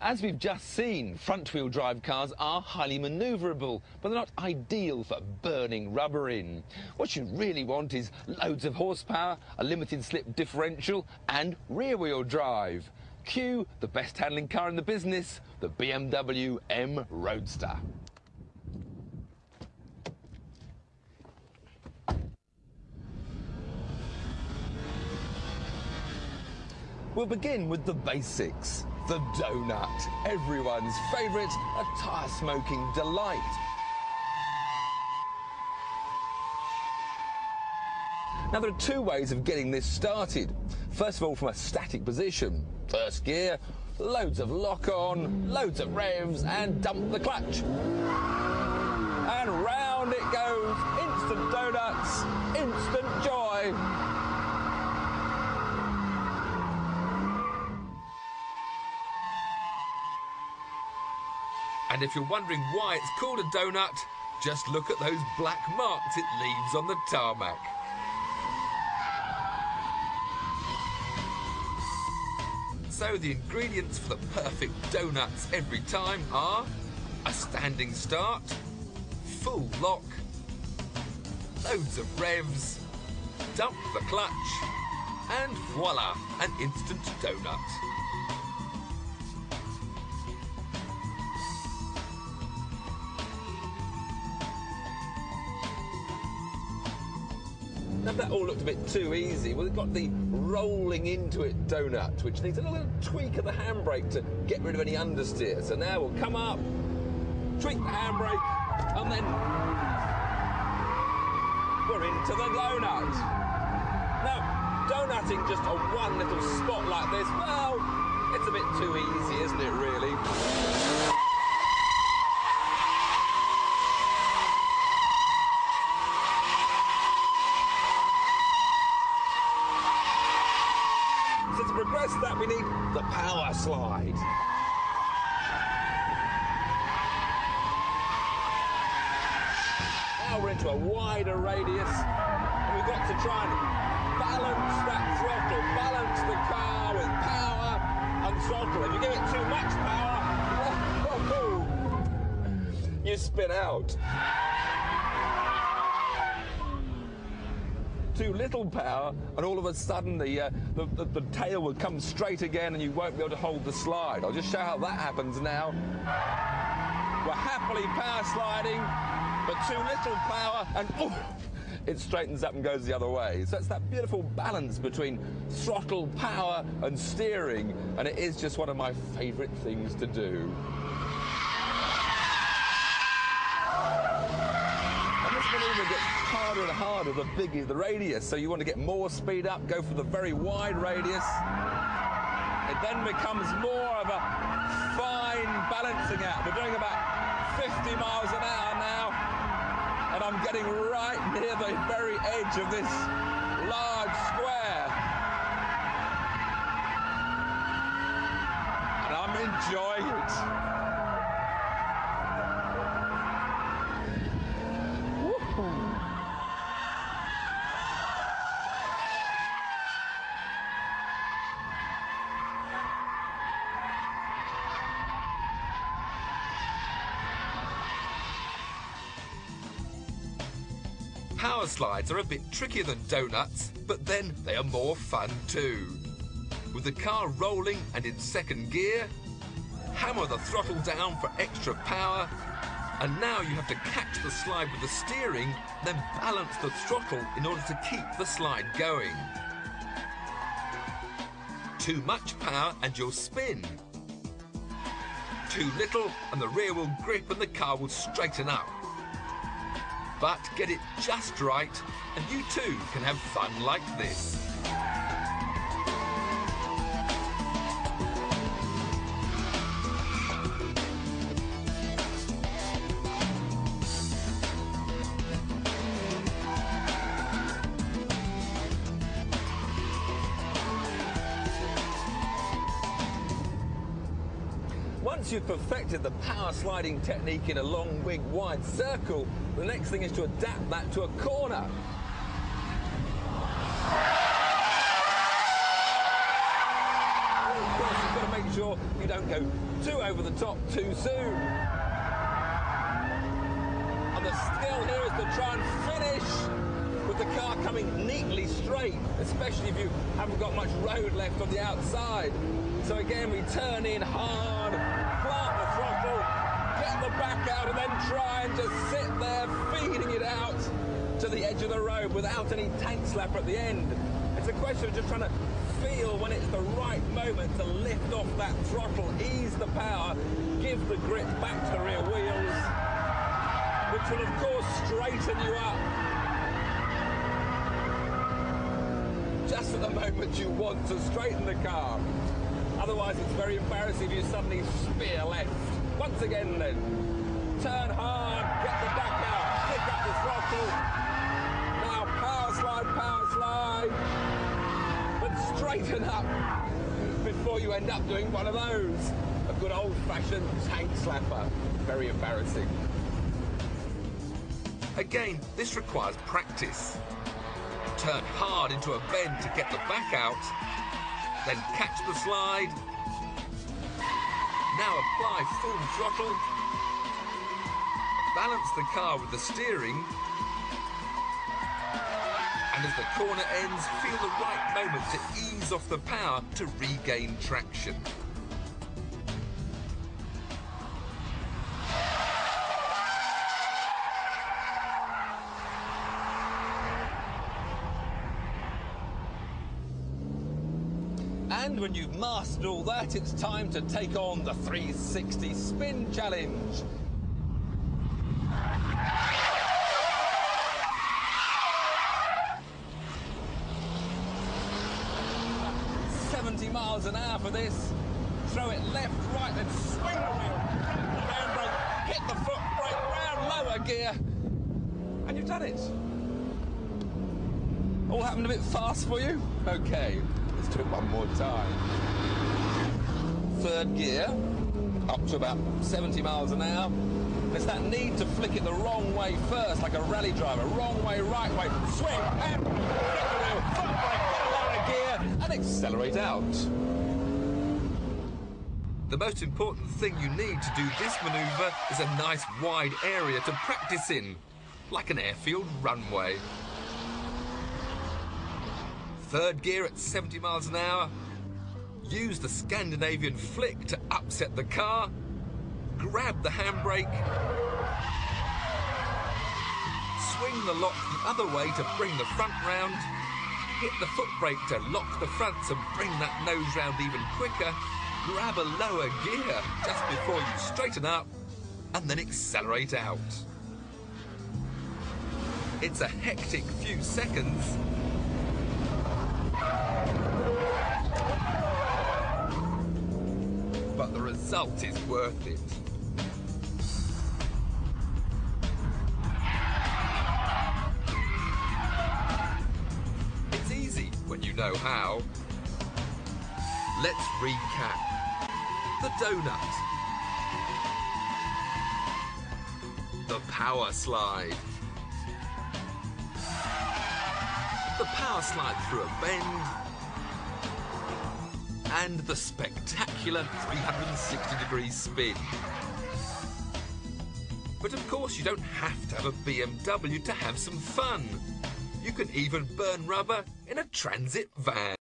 As we've just seen, front-wheel drive cars are highly manoeuvrable, but they're not ideal for burning rubber in. What you really want is loads of horsepower, a limited slip differential and rear-wheel drive. Cue the best handling car in the business, the BMW M Roadster. We'll begin with the basics. The donut, everyone's favourite, a tyre-smoking delight. Now there are two ways of getting this started. First of all, from a static position. First gear, loads of lock-on, loads of revs, and dump the clutch. And round it goes, instant donuts, instant joy. And if you're wondering why it's called a donut, just look at those black marks it leaves on the tarmac. So the ingredients for the perfect donuts every time are a standing start, full lock, loads of revs, dump the clutch, and voila, an instant donut. Now that all looked a bit too easy. Well, we've got the rolling into it donut, which needs a little tweak of the handbrake to get rid of any understeer. So now we'll come up, tweak the handbrake, and then we're into the donut. Now, donutting just on one little spot like this, well, it's a bit too easy, isn't it, really? So to progress that, we need the power slide. Now we're into a wider radius, and we've got to try and balance that throttle, balance the car with power and throttle. If you give it too much power, you spin out. Too little power, and all of a sudden the tail will come straight again and you won't be able to hold the slide. I'll just show how that happens now. We're happily power sliding, but too little power, and it straightens up and goes the other way. So it's that beautiful balance between throttle, power, and steering, and it is just one of my favourite things to do. It gets harder and harder the bigger the radius, so you want to get more speed up, go for the very wide radius. It then becomes more of a fine balancing act. We're doing about 50 miles an hour now, and I'm getting right near the very edge of this large square. And I'm enjoying it. Power slides are a bit trickier than donuts, but then they are more fun too. With the car rolling and in second gear, hammer the throttle down for extra power, and now you have to catch the slide with the steering, then balance the throttle in order to keep the slide going. Too much power and you'll spin. Too little and the rear will grip and the car will straighten up. But get it just right, and you too can have fun like this. Once you've perfected the power sliding technique in a long, big, wide circle, the next thing is to adapt that to a corner. Of course, you've got to make sure you don't go go too over the top too soon. And the skill here is to try and finish with the car coming neatly straight, especially if you haven't got much road left on the outside. So again, we turn in hard, plant the throttle, get the back out, and then try and just sit there feeding it out to the edge of the road without any tank slap at the end. It's a question of just trying to feel when it's the right moment to lift off that throttle, ease the power, give the grip back to the rear wheels, which will of course straighten you up just at the moment you want to straighten the car. Otherwise it's very embarrassing if you suddenly spear left. Once again then, turn hard, get the back out, pick up the throttle. Now power slide, but straighten up before you end up doing one of those. A good old-fashioned tank slapper. Very embarrassing. Again, this requires practice. Turn hard into a bend to get the back out, then catch the slide. Now apply full throttle. Balance the car with the steering. And as the corner ends, feel the right moment to ease off the power to regain traction. And when you've mastered all that, it's time to take on the 360 spin challenge. Miles an hour for this. Throw it left, right, and swing the wheel. The handbrake, hit the foot brake, round lower gear, and you've done it. All happened a bit fast for you? Okay, let's do it one more time. Third gear, up to about 70 miles an hour. There's that need to flick it the wrong way first, like a rally driver. Wrong way, right way, swing, and flick the wheel, foot brake, get a lower gear, and accelerate out. The most important thing you need to do this manoeuvre is a nice wide area to practice in, like an airfield runway. Third gear at 70 miles an hour. Use the Scandinavian flick to upset the car. Grab the handbrake. Swing the lock the other way to bring the front round. Hit the foot brake to lock the fronts and bring that nose round even quicker. Grab a lower gear just before you straighten up and then accelerate out. It's a hectic few seconds, but the result is worth it. It's easy when you know how. Let's recap. The donut. The power slide. The power slide through a bend. And the spectacular 360-degree spin. But of course you don't have to have a BMW to have some fun. You can even burn rubber in a transit van.